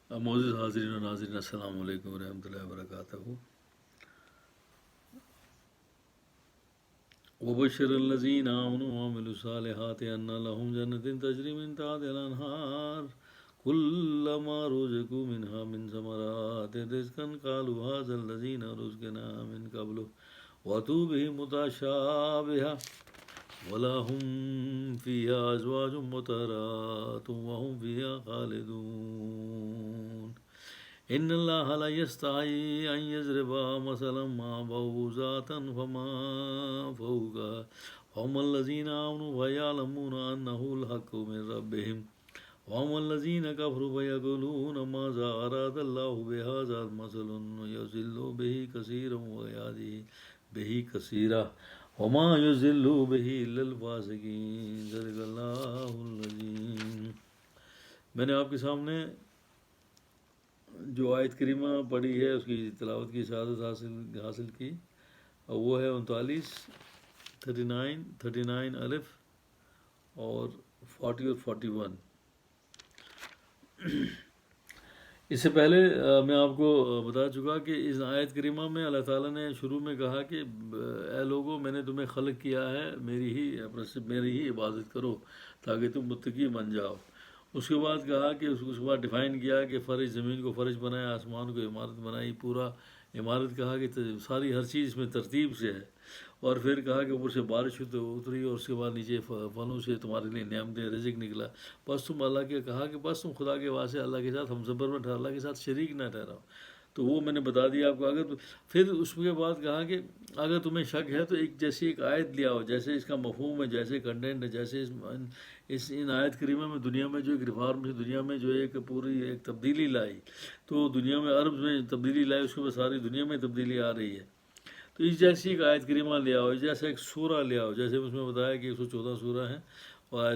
معزز حاضرین و ناظرین، السلام علیکم ورحمۃ اللہ وبرکاتہ۔ وبشر الذین آمنوا وعملوا الصالحات ان لهم جنات تجری من تحتها الانہار كلما رزقوا منها من ثمرات رزقا قالوا هذا الذي رزقنا من قبل واتوا به متشابها ولهم فيها ازواج مطهرات وهم فيها خالدون ان اللہ لا یستحی ان یضرب مثلا ما بعوضۃ فما فوقها هم الذین آمنوا ویعلمون انه الحق من ربهم وهم الذین كفروا ویقولون ماذا اراد اللہ بهذا مثلا یضل به کثیرا ویهدی به کثیرا وما یضل به الا الفاسقین۔ صدق اللہ العظیم۔ میں نے آپ کے سامنے جو آیت کریمہ پڑھی ہے اس کی تلاوت کی سعادت حاصل کی، اور وہ ہے 39 الف اور 40 اور 41۔ اس سے پہلے میں آپ کو بتا چکا کہ اس آیت کریمہ میں اللہ تعالیٰ نے شروع میں کہا کہ اے لوگو، میں نے تمہیں خلق کیا ہے، میری ہی عبادت کرو تاکہ تم متقی بن جاؤ۔ اس کے بعد کہا کہ اس کے بعد ڈیفائن کیا کہ فرش، زمین کو فرش بنایا، آسمان کو عمارت بنائی، پورا عمارت کہا کہ ساری ہر چیز میں ترتیب سے ہے، اور پھر کہا کہ اوپر سے بارش اتری اور اس کے بعد نیچے فنوں سے تمہارے لیے نعمتیں، رزق نکلا، بس تم اللہ کے کہا کہ بس تم خدا کے واسطے اللہ کے ساتھ ہمسفر میں ٹھہرا، اللہ کے ساتھ شریک نہ ٹھہراؤ۔ تو وہ میں نے بتا دیا آپ کو۔ پھر اس کے بعد کہا کہ اگر تمہیں شک ہے تو ایک آیت لے آؤ، جیسے اس کا مفہوم ہے، جیسے کنٹینٹ ہے، جیسے ان آیت کریمہ میں دنیا میں جو ایک ریفارم، دنیا میں جو ایک پوری ایک تبدیلی لائی، تو دنیا میں عرب میں تبدیلی لائی، اس کے بعد ساری دنیا میں تبدیلی آ رہی ہے۔ تو اس جیسی ایک آیت کریمہ لے آؤ، جیسے ایک سورہ لے آؤ، جیسے اس میں بتایا کہ 114 سورہ ہیں اور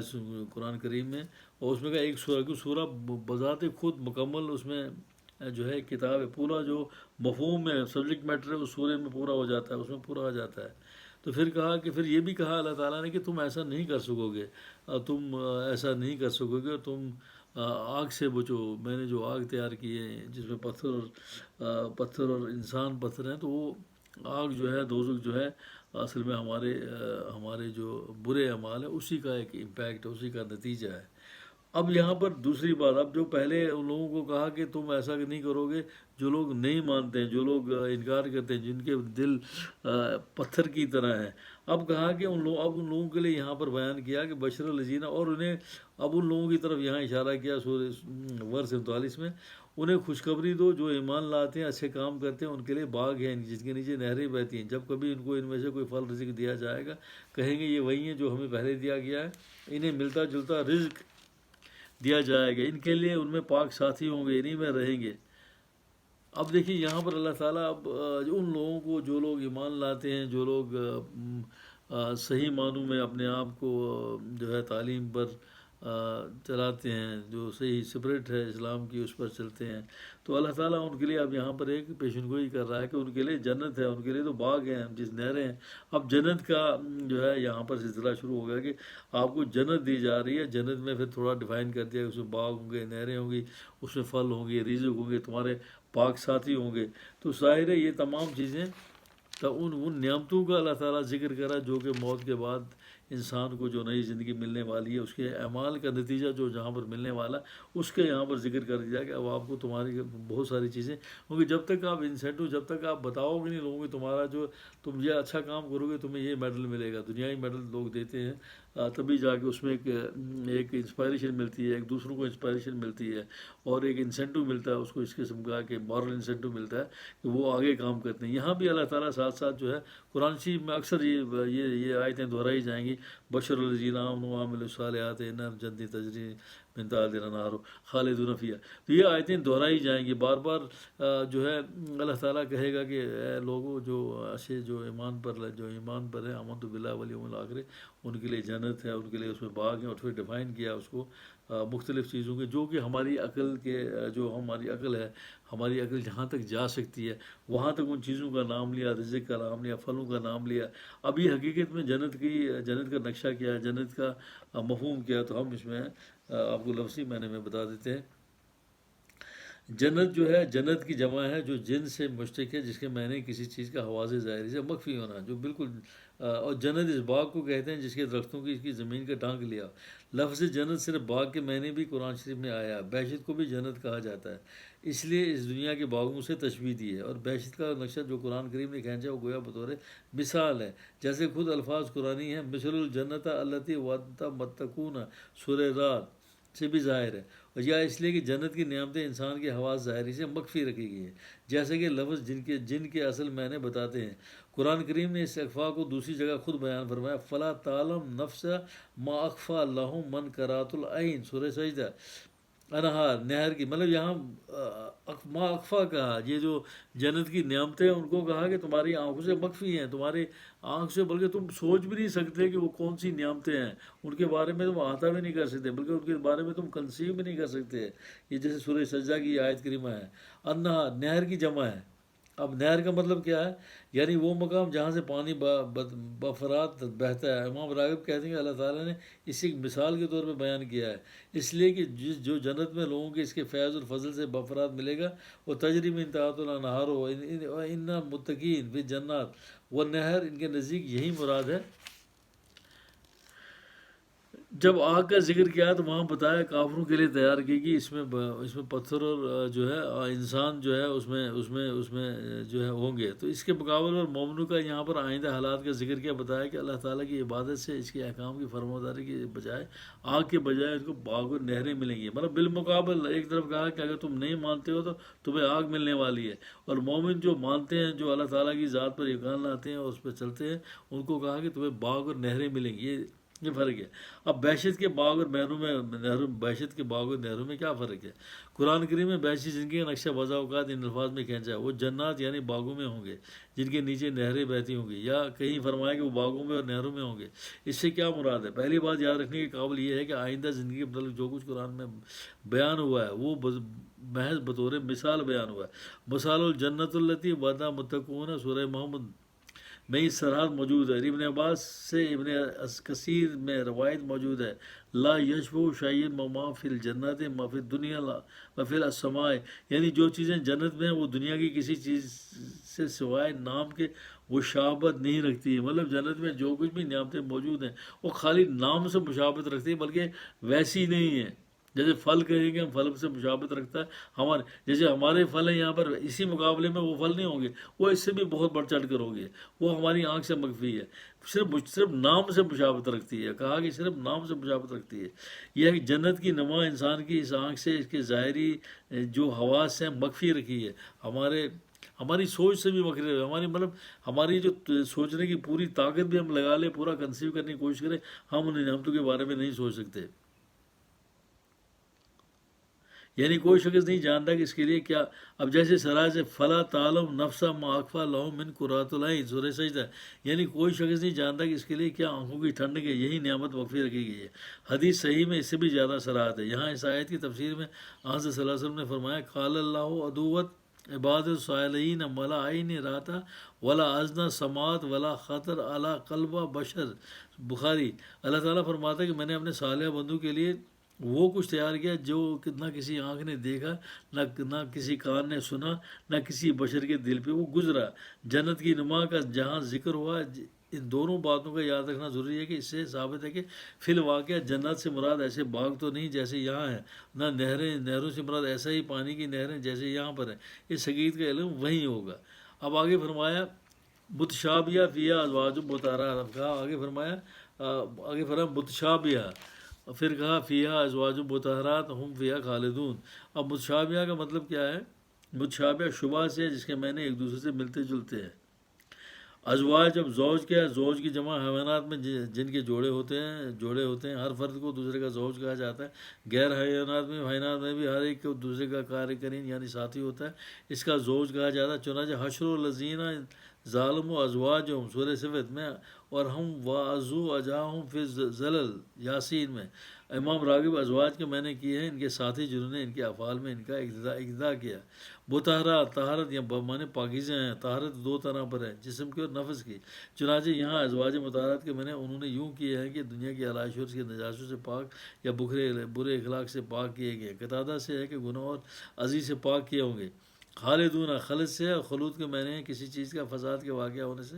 قرآن کریم میں، اور اس میں کا ایک سورہ کی سورہ بذات خود مکمل اس میں جو ہے کتاب ہے، پورا جو مفہوم ہے، سبجیکٹ میٹر ہے، اس سورے میں پورا ہو جاتا ہے، اس میں پورا آ جاتا ہے۔ تو پھر کہا کہ پھر یہ بھی کہا اللہ تعالیٰ نے کہ تم ایسا نہیں کر سکو گے، تم ایسا نہیں کر سکو گے، تم آگ سے بچو۔ میں نے جو آگ تیار کی ہے جس میں پتھر اور انسان پتھر ہیں، تو وہ آگ جو ہے، دوزخ جو ہے، اصل میں ہمارے جو برے اعمال ہیں اسی کا ایک امپیکٹ ہے، اسی کا نتیجہ ہے۔ اب یہاں پر دوسری بات، اب جو پہلے ان لوگوں کو کہا کہ تم ایسا نہیں کرو گے، جو لوگ نہیں مانتے ہیں، جو لوگ انکار کرتے ہیں، جن کے دل پتھر کی طرح ہیں، اب کہا کہ ان لوگوں کے لیے یہاں پر بیان کیا کہ بشر الذین، اور انہیں اب ان لوگوں کی طرف یہاں اشارہ کیا سورہ ورس 39 میں، انہیں خوشخبری دو جو ایمان لاتے ہیں، اچھے کام کرتے ہیں، ان کے لیے باغ ہیں جس کے نیچے نہریں بہتی ہیں، جب کبھی ان کو ان میں سے کوئی پھل رزق دیا جائے گا، کہیں گے یہ وہی ہیں جو ہمیں پہلے دیا گیا ہے، انہیں ملتا جلتا رزق دیا جائے گا، ان کے لیے ان میں پاک ساتھی ہوں گے، انہی میں رہیں گے۔ اب دیکھیے یہاں پر اللہ تعالیٰ اب ان لوگوں کو، جو لوگ ایمان لاتے ہیں، جو لوگ صحیح معنوں میں اپنے آپ کو جو ہے تعلیم پر چلاتے ہیں، جو صحیح سپرٹ ہے اسلام کی، اس پر چلتے ہیں، تو اللہ تعالیٰ ان کے لیے اب یہاں پر ایک پیشن گوئی کر رہا ہے کہ ان کے لیے جنت ہے، ان کے لیے تو باغ ہیں جس نہریں ہیں۔ اب جنت کا جو ہے یہاں پر سلسلہ شروع ہو گیا کہ آپ کو جنت دی جا رہی ہے۔ جنت میں پھر تھوڑا ڈیفائن کر دیا کہ اس میں باغ ہوں گے، نہریں ہوں گی، اس میں پھل ہوں گے، رزق ہوں گے، تمہارے پاک ساتھی ہوں گے۔ تو ظاہر ہے یہ تمام چیزیں تو ان نعمتوں کا اللہ تعالیٰ ذکر کرا جو کہ موت کے بعد انسان کو جو نئی زندگی ملنے والی ہے، اس کے اعمال کا نتیجہ جو جہاں پر ملنے والا، اس کے یہاں پر ذکر کر دیا کہ اب آپ کو تمہاری بہت ساری چیزیں، کیونکہ جب تک آپ انسینٹو، جب تک آپ بتاؤ گے نہیں لوگوں کو تمہارا جو تم یہ اچھا کام کرو گے تمہیں یہ میڈل ملے گا، دنیائی میڈل لوگ دیتے ہیں، تبھی جا کے اس میں ایک انسپائریشن ملتی ہے، ایک دوسروں کو انسپائریشن ملتی ہے، اور ایک انسینٹو ملتا ہے اس کو، اس قسم کا کہ مورل انسینٹو ملتا ہے کہ وہ آگے کام کرتے ہیں۔ یہاں بھی اللہ تعالیٰ ساتھ ساتھ جو ہے قرآن شریف میں اکثر یہ آیتیں دہرائی جائیں گی، بشر الذین آمنوا وعملوا الصالحات ان جنات تجری من تحتها الانہار خالدون فیہا۔ تو یہ آیتیں دہرائی جائیں گی بار بار، جو ہے اللہ تعالیٰ کہے گا کہ اے لوگوں جو اچھے، جو ایمان پر ہیں، آمنت باللہ والیوم الآخر، ان کے لیے جنت ہے، ان کے لیے اس میں باغ ہیں، اور پھر ڈیفائن کیا اس کو مختلف چیزوں کے، جو کہ ہماری عقل کے، جو ہماری عقل ہے، ہماری عقل جہاں تک جا سکتی ہے وہاں تک ان چیزوں کا نام لیا، رزق کا نام لیا، پھلوں کا نام لیا۔ اب یہ حقیقت میں جنت کا نقشہ کیا ہے، جنت کا مفہوم کیا ہے، تو ہم اس میں آپ کو لفظی معنی میں بتا دیتے ہیں۔ جنت جو ہے جنت کی جمع ہے جو جن سے مشتق ہے، جس کے معنی کسی چیز کا حواس ظاہری سے مخفی ہونا، جو بالکل اور جنت اس باغ کو کہتے ہیں جس کے درختوں کی اس کی زمین کا ڈھانک لیا۔ لفظ جنت صرف باغ کے معنی بھی قرآن شریف میں آیا ہے۔ بہشت کو بھی جنت کہا جاتا ہے، اس لیے اس دنیا کے باغوں سے تشبیہ دی ہے۔ اور بہشت کا نقشہ جو قرآن کریم نے کھینچا وہ گویا بطور مثال ہے، جیسے خود الفاظ قرآنی ہیں، مثل الجنت التی وعدت متقون، سورہ رات سے بھی ظاہر ہے، اور یا اس لیے کہ جنت کی نعمتیں انسان کے حواس ظاہری سے مخفی رکھی گئی ہیں، جیسے کہ لفظ جن کے اصل معنی بتاتے ہیں۔ قرآن کریم نے اس اخفاء کو دوسری جگہ خود بیان فرمایا، فلا تعلم نفس ما اخفى لهم من قرات العین، سورہ سجدہ۔ انہار نہر کی مطلب یہاں ما اخفا کہا، یہ جو جنت کی نعمتیں ہیں ان کو کہا کہ تمہاری آنکھوں سے مخفی ہیں، تمہاری آنکھ سے، بلکہ تم سوچ بھی نہیں سکتے کہ وہ کون سی نعمتیں ہیں، ان کے بارے میں تم احاطہ بھی نہیں کر سکتے، بلکہ ان کے بارے میں تم کنسیو بھی نہیں کر سکتے۔ یہ جیسے سورہ سجدہ کی آیت کریمہ ہے۔ انہار نہر کی جمع ہے۔ اب نہر کا مطلب کیا ہے؟ یعنی وہ مقام جہاں سے پانی بفرات بہتا ہے۔ امام راغب کہتے ہیں کہ اللہ تعالیٰ نے اسے ایک مثال کے طور پہ بیان کیا ہے، اس لیے کہ جو جنت میں لوگوں کے اس کے فیض اور فضل سے بفرات ملے گا، وہ تجری من تحتہا الانہار ہو ان متقین فی جنات والنہر، ان کے نزدیک یہی مراد ہے۔ جب آگ کا ذکر کیا تو وہاں بتایا کافروں کے لیے تیار کی گئی، اس میں پتھر اور جو ہے انسان جو ہے اس میں جو ہے ہوں گے۔ تو اس کے مقابل اور مومنوں کا یہاں پر آئندہ حالات کا ذکر کیا بتایا کہ اللہ تعالیٰ کی عبادت سے، اس کے احکام کی فرمانبرداری کی بجائے آگ کے بجائے ان کو باغ اور نہریں ملیں گی۔ مطلب بالمقابل ایک طرف کہا کہ اگر تم نہیں مانتے ہو تو تمہیں آگ ملنے والی ہے، اور مومن جو مانتے ہیں، جو اللہ تعالیٰ کی ذات پر یقین لاتے ہیں اور اس پہ چلتے ہیں، ان کو کہا کہ تمہیں باغ اور نہریں ملیں گی۔ یہ فرق ہے۔ اب بہشت کے باغ اور بہشت کے باغ اور نہروں میں کیا فرق ہے؟ قرآن کریم میں بہشتی زندگی کا نقشہ بعض اوقات ان الفاظ میں کھینچا ہے، وہ جنات یعنی باغوں میں ہوں گے جن کے نیچے نہریں بہتی ہوں گی، یا کہیں فرمایا کہ وہ باغوں میں اور نہروں میں ہوں گے۔ اس سے کیا مراد ہے؟ پہلی بات یاد رکھنے کے قابل یہ ہے کہ آئندہ زندگی کے متعلق جو کچھ قرآن میں بیان ہوا ہے وہ محض بطور مثال بیان ہوا ہے۔ مثال الجنت التی وعد متقون، سورہ محمد میں اس سرحد موجود ہے۔ ابن عباس سے ابن کثیر میں روایت موجود ہے، لا یشبہ شیء ما فی الجنت ما فی الدنیا ما فی السماء، یعنی جو چیزیں جنت میں ہیں وہ دنیا کی کسی چیز سے سوائے نام کے مشابہت نہیں رکھتی ہے۔ مطلب جنت میں جو کچھ بھی نعمتیں موجود ہیں وہ خالی نام سے مشابہت رکھتی ہیں، بلکہ ویسی نہیں ہیں۔ جیسے پھل کہیں گے ہم، پھل سے مشابہت رکھتا ہے ہمارے، جیسے ہمارے پھل ہیں یہاں پر، اسی مقابلے میں وہ پھل نہیں ہوں گے، وہ اس سے بھی بہت بڑھ چڑھ کر ہوں گے، وہ ہماری آنکھ سے مخفی ہے، صرف نام سے مشابہت رکھتی ہے۔ کہا کہ صرف نام سے مشابہت رکھتی ہے۔ یہ ہے کہ جنت کی نما انسان کی اس آنکھ سے، اس کے ظاہری جو حواس ہیں مخفی رکھی ہے، ہماری سوچ سے بھی مخفی ہے۔ ہماری جو سوچنے کی پوری طاقت بھی ہم لگا لیں، پورا کنسیو کرنے کی کوشش کریں، ہم ان نعمتوں کے بارے میں نہیں سوچ سکتے۔ یعنی کوئی شخص نہیں جانتا کہ اس کے لیے کیا۔ اب جیسے سرائے سے فلا تعلم نفس ما اخفى لهم من قرۃ العین، سورہ سجدہ، یعنی کوئی شخص نہیں جانتا کہ اس کے لیے کیا آنکھوں کی ٹھنڈک ہے، یہی نعمت مخفی رکھی گئی ہے۔ حدیث صحیح میں اس سے بھی زیادہ صراحت ہے۔ یہاں اس آیت کی تفسیر میں آن صلی اللہ علیہ وسلم نے فرمایا، قال اللہ عدوت عباد الصالحین ملا عین راتا ولا ازنا سماعت ولا خطر علی قلب بشر، بخاری۔ اللہ تعالیٰ فرماتا ہے کہ میں نے اپنے صالح بندوں کے لیے وہ کچھ تیار کیا جو نہ کسی آنکھ نے دیکھا، نہ کسی کان نے سنا، نہ کسی بشر کے دل پہ وہ گزرا۔ جنت کی نما کا جہاں ذکر ہوا، ان دونوں باتوں کا یاد رکھنا ضروری ہے کہ اس سے ثابت ہے کہ فی الواقع جنت سے مراد ایسے باغ تو نہیں جیسے یہاں ہیں، نہ نہروں سے مراد ایسا ہی پانی کی نہریں جیسے یہاں پر ہیں۔ اس حقیقت کا علم وہیں ہوگا۔ اب آگے فرمایا متشابیہ فیہا ازواج مطہرات، اب کہا آگے فرمایا متشابیہ، پھر کہا فیہا ازواج مطہرات ہم فیہا خالدون۔ اب متشابیہ کا مطلب کیا ہے؟ متشابیہ شبہ سے ہے، جس کے معنی ایک دوسرے سے ملتے جلتے ہیں۔ ازواج، جب زوج کیا ہے؟ زوج کی جمع حیوانات میں جن کے جوڑے ہوتے ہیں، ہر فرد کو دوسرے کا زوج کہا جاتا ہے۔ غیر حیوانات میں بھی ہر ایک کو دوسرے کا قارئین یعنی ساتھی ہوتا ہے، اس کا زوج کہا جاتا ہے۔ چنانچہ حشر الذین ظالموا ازواجہم، سورہ صفت میں اور ہم واضو اجاہم فی زلل یاسین میں امام راغب ازواج کے میں نے کیے ہیں ان کے ساتھی جنہوں نے ان کے افعال میں ان کا اقتدا کیا۔ مطہرات طہارت یا معنی پاکیزہ ہیں، طہارت دو طرح پر ہے، جسم کی اور نفس کی۔ چنانچہ یہاں ازواج مطہرات کے میں نے انہوں نے یوں کیے ہیں کہ دنیا کی علائش اور اس کی نجاستوں سے پاک یا برے اخلاق سے پاک کیے گئے۔ قتادہ سے ہے کہ گناہ اور عزیز سے پاک کیے ہوں گے۔ خالدون خلد سے ہے، اور خلود کے میں نے کسی چیز کا فساد کے واقع ہونے سے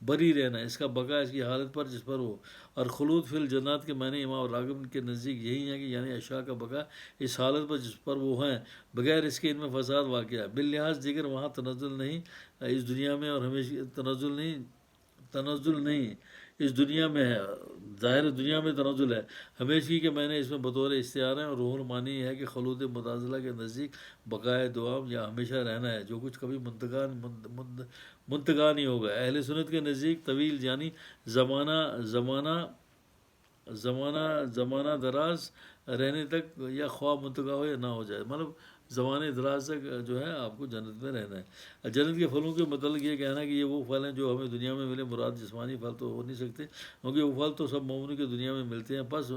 بری رہنا، اس کا بقا اس کی حالت پر جس پر ہو۔ اور خلود فی الجنات کے میں نے امام راغب کے نزدیک یہی ہے کہ یعنی اشیاء کا بقا اس حالت پر جس پر وہ ہیں، بغیر اس کے ان میں فساد واقع ہے۔ باللحاظ دیگر وہاں تنزل نہیں اس دنیا میں، اور ہمیشہ تنزل نہیں اس دنیا میں ہے، ظاہر دنیا میں تنزل ہے ہمیشگی کے میں نے اس میں بطور استعارہ ہے، اور روح المانی ہے کہ خلود متازلہ کے نزدیک بقائے دوام یا ہمیشہ رہنا ہے، جو کچھ کبھی منتقا نہیں ہوگا۔ اہل سنت کے نزدیک طویل یعنی زمانہ دراز رہنے تک، یا خواہ منتقا ہو یا نہ ہو جائے، مطلب زمانے دراز تک جو ہے آپ کو جنت میں رہنا ہے۔ جنت کے پھلوں کے متعلق یہ کہنا کہ یہ وہ پھل ہیں جو ہمیں دنیا میں ملے، مراد جسمانی پھل تو ہو نہیں سکتے، کیونکہ وہ پھل تو سب مومن کے دنیا میں ملتے ہیں۔ بس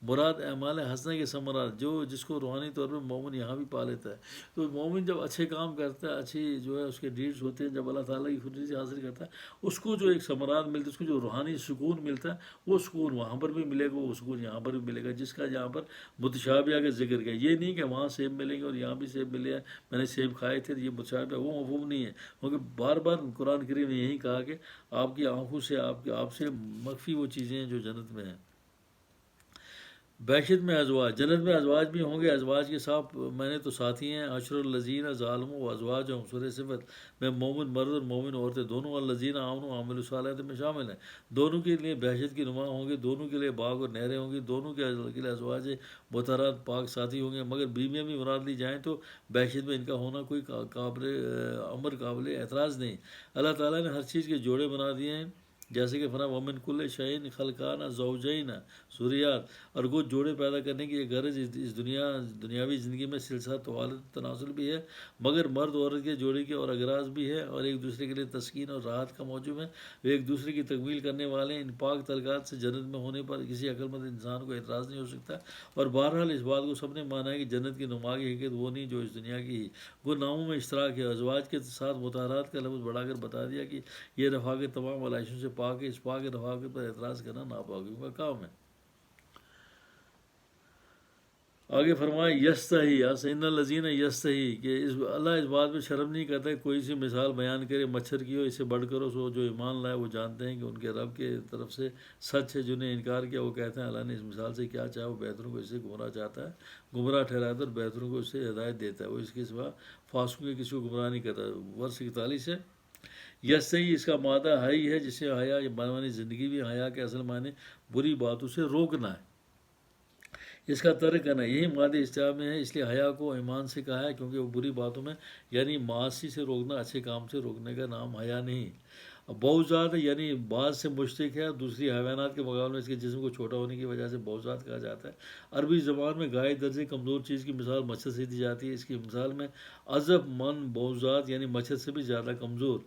مراد اعمال حسنہ کے ثمرات جس کو روحانی طور پر مومن یہاں بھی پا لیتا ہے۔ تو مومن جب اچھے کام کرتا ہے، اچھی جو ہے اس کے ڈیڈز ہوتے ہیں، جب اللہ تعالیٰ کی خوشی حاصل کرتا ہے، اس کو جو ایک ثمرات ملتے ہیں، اس کو جو روحانی سکون ملتا ہے، وہ سکون وہاں پر بھی ملے گا، وہ سکون یہاں پر بھی ملے گا، جس کا یہاں پر متشابہہ کا ذکر کیا۔ یہ نہیں کہ وہاں سیب ملیں گے اور یہاں بھی سیب ملے ہیں، میں نے سیب کھائے تھے، یہ متشابہہ وہ مفہوم نہیں ہے، کیونکہ بار بار قرآن کریم نے یہی کہا کہ آپ کی آنکھوں سے آپ سے مخفی وہ چیزیں ہیں جو جنت میں ہیں۔ بحشت میں ازواج، جنت میں ازواج بھی ہوں گے، ازواج کے ساتھ میں نے تو ساتھی ہیں، عشر الذین ظالم و ازواج ہوں، سورہ صفت میں مومن مرد اور مومن عورتیں دونوں، الذین آمنوا وعملوا الصالحات میں شامل ہیں۔ دونوں کے لیے بحشت کی نما ہوں گے، دونوں کے لیے باغ اور نہریں ہوں گی، دونوں کے لیے ازواج مطہرات پاک ساتھی ہوں گے، مگر بیویاں بھی مراد لی جائیں تو بحشت میں ان کا ہونا کوئی قابل اعتراض نہیں۔ اللہ تعالیٰ نے ہر چیز کے جوڑے بنا دیے ہیں، جیسے کہ فنا ومن کل شعین خلقانہ زوجین ذریات، اور وہ جوڑے پیدا کرنے کی ایک غرض اس دنیاوی زندگی میں سلسلہ توالد تناسل بھی ہے، مگر مرد عورت کے جوڑے کے اور اغراض بھی ہے، اور ایک دوسرے کے لیے تسکین اور راحت کا موجب ہے، وہ ایک دوسرے کی تکمیل کرنے والے ہیں۔ ان پاک تعلقات سے جنت میں ہونے پر کسی عقل مند انسان کو اعتراض نہیں ہو سکتا، اور بہرحال اس بات کو سب نے مانا ہے کہ جنت کی نما کی حقیقت وہ نہیں جو اس دنیا کی ہی۔ وہ ناموں میں اشتراک ہے، ازواج کے ساتھ مطہرات کا لفظ بڑھا کر بتا دیا کہ یہ رفاقت تمام علائشوں سے پاک ہے، اس پاک رفاقت پر اعتراض کرنا ناپاکیوں کا کام ہے۔ آگے فرمایا یستحی ان الذین یستحی، کہ اللہ اس بات پہ شرم نہیں کرتا کہ کوئی سی مثال بیان کرے مچھر کی ہو، اسے بڑھ کرو سو جو ایمان لائے وہ جانتے ہیں کہ ان کے رب کے طرف سے سچ ہے، جنہیں انکار کیا وہ کہتے ہیں اللہ نے اس مثال سے کیا چاہا، وہ بہتروں کو اس سے گمراہ چاہتا ہے، گمراہ ٹھہراتا ہے، اور بہتروں کو اس سے ہدایت دیتا ہے، وہ اس کے سوا فاسقوں کے کسی کو گمراہ نہیں کرتا۔ ورس 41 ہے یستحی، اس کا مادہ حی ہے، جسے حیا معنی زندگی بھی، حیا کے اصل معنی بری باتوں سے روکنا ہے، اس کا ترک کرنا، یہی مادہ استعمال میں ہے، اس لیے حیا کو ایمان سے کہا ہے، کیونکہ وہ بری باتوں میں یعنی معاصی سے روکنا، اچھے کام سے روکنے کا نام حیا نہیں۔ بہت ذات یعنی بعض سے مشتق ہے، دوسری حیوانات کے مقابلے میں اس کے جسم کو چھوٹا ہونے کی وجہ سے بہت ذات کہا جاتا ہے۔ عربی زبان میں گائے درجے کمزور چیز کی مثال مچھر سے دی جاتی ہے، اس کی مثال میں عذب من بہت ذات یعنی مچھر سے بھی زیادہ کمزور۔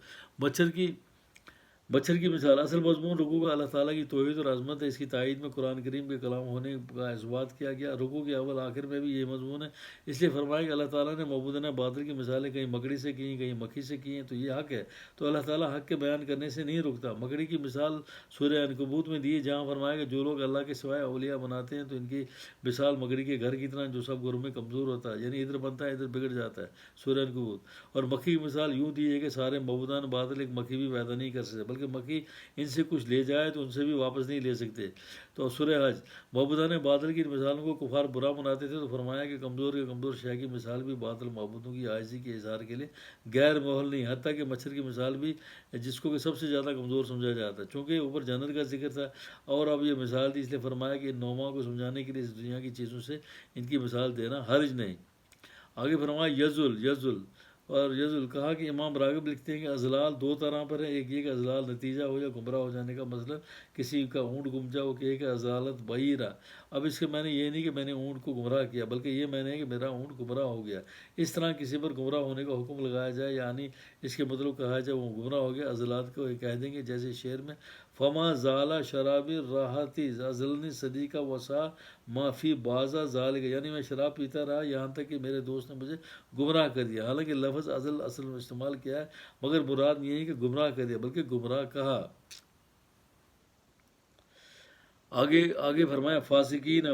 مچھر کی مثال اصل مضمون رکوع کا اللہ تعالیٰ کی توحید اور عظمت ہے، اس کی تائید میں قرآن کریم کے کلام ہونے کا اثبات کیا گیا۔ رکوع کے اول آخر میں بھی یہ مضمون ہے، اس لیے فرمایا کہ اللہ تعالیٰ نے معبودانہ باطل کی مثالیں کہیں مکڑی سے کی ہیں، کہیں مکھی سے کی ہیں، تو یہ حق ہے، تو اللہ تعالیٰ حق کے بیان کرنے سے نہیں رکتا۔ مکڑی کی مثال سورہ عنکبوت میں دی، جہاں فرمایا کہ جو لوگ اللہ کے سوائے اولیاء بناتے ہیں تو ان کی مثال مکڑی کے گھر کی طرح جو سب گھروں میں کمزور ہوتا ہے، یعنی ادھر بنتا ہے ادھر بگڑ جاتا ہے، سورہ عنکبوت۔ اور مکھی کی مثال یوں دی ہے کہ سارے معبودان باطل ایک مکھی بھی پیدا نہیں کر سکتے، بلکہ مکھی ان سے کچھ لے جائے تو ان سے بھی واپس نہیں لے سکتے۔ تو سورہ حج، معبودان باطل کی مثالوں کو کفار برا مناتے تھے، تو فرمایا کہ کمزور کے کمزور شے کی مثال بھی باطل معبودوں کی عاجزی کے اظہار کے لیے غیر محل نہیں، حتیٰ کہ مچھر کی مثال بھی، جس کو کہ سب سے زیادہ کمزور سمجھا جاتا ہے، چونکہ اوپر جنت کا ذکر تھا اور اب یہ مثال تھی، اس لیے فرمایا کہ ان نوما کو سمجھانے کے لیے اس دنیا کی چیزوں سے ان کی مثال دینا حرج نہیں۔ آگے فرمایا یزل اور یزل کہا کہ امام راغب لکھتے ہیں کہ ازلال دو طرح پر ہے، ایک یہ کہ ازلال نتیجہ ہو یا گمراہ ہو جانے کا، مثلا کسی کا اونٹ گم جا ہو، کہ ایک ازالت بعیرہ، اب اس کے میں نے یہ نہیں کہ میں نے اونٹ کو گمراہ کیا، بلکہ یہ میں نے کہ میرا اونٹ گمراہ ہو گیا، اس طرح کسی پر گمراہ ہونے کا حکم لگایا جائے، یعنی اس کے مطلب کہا جائے وہ گمراہ ہو گیا، ازلات کو کہہ دیں گے، جیسے شعر میں فما زالہ شرابی راحتی ازلنی صدی کا وسا معافی بازا ذالک، یعنی میں شراب پیتا رہا یہاں تک کہ میرے دوست نے مجھے گمراہ کر دیا. حالانکہ لفظ ازل اصل میں استعمال کیا ہے، مگر مراد یہ ہے کہ گمراہ کر دیا بلکہ گمراہ کہا. آگے فرمایا فاسقین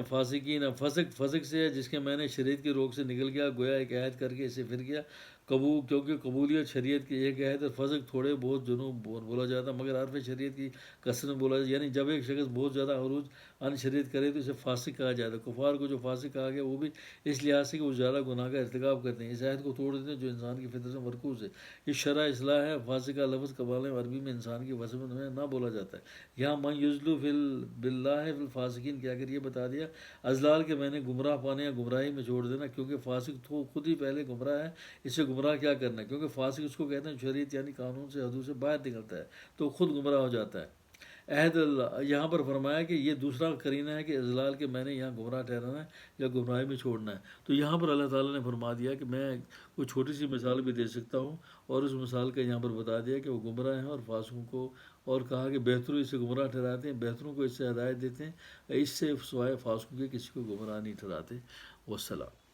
فسق سے ہے جس کے میں نے شریعت کی روک سے نکل گیا، گویا ایک عہد کر کے اسے پھر کیا. کیونکہ قبولیت شریعت کی ایک عہد اور فسق تھوڑے بہت جنوب بولا جاتا، مگر عرف شریعت کی کثرت بولا جاتا. یعنی جب ایک شخص بہت زیادہ عروج ان شریعت کرے تو اسے فاسق کہا جاتا ہے. کفار کو جو فاسق کہا گیا وہ بھی اس لحاظ سے کہ وہ زیادہ گناہ کا ارتکاب کرتے ہیں، اس عہد کو توڑ دیتے ہیں جو انسان کی فطرت سے مرکوز ہے. یہ شرع اصلاح ہے. فاسق کا لفظ قبال عربی میں انسان کی وصف میں نہ بولا جاتا ہے. یہاں من یزلو باللہ فی الفاسقین کیا کر یہ بتا دیا ازلال کے میں نے گمراہ پانے یا گمراہی میں چھوڑ دینا، کیونکہ فاسق تو خود ہی پہلے گمراہ ہے، اسے گمراہ کیا کرنا ہے. کیونکہ فاسق اس کو کہتے ہیں شریعت یعنی قانون سے حدود سے باہر نکلتا ہے تو خود گمراہ ہو جاتا ہے. عہد اللہ یہاں پر فرمایا کہ یہ دوسرا قرینہ ہے کہ ازلال کے میں نے یہاں گمراہ ٹھہرانا ہے یا گمراہی میں چھوڑنا ہے. تو یہاں پر اللہ تعالیٰ نے فرما دیا کہ میں کوئی چھوٹی سی مثال بھی دے سکتا ہوں، اور اس مثال کا یہاں پر بتا دیا کہ وہ گمراہ ہیں اور فاسقوں کو، اور کہا کہ بہتروں اس سے گمراہ ٹھہراتے ہیں، بہتروں کو اس سے ہدایت دیتے ہیں، اس سے سوائے فاسقوں کے کسی کو گمراہ نہیں ٹھہراتے. والسلام.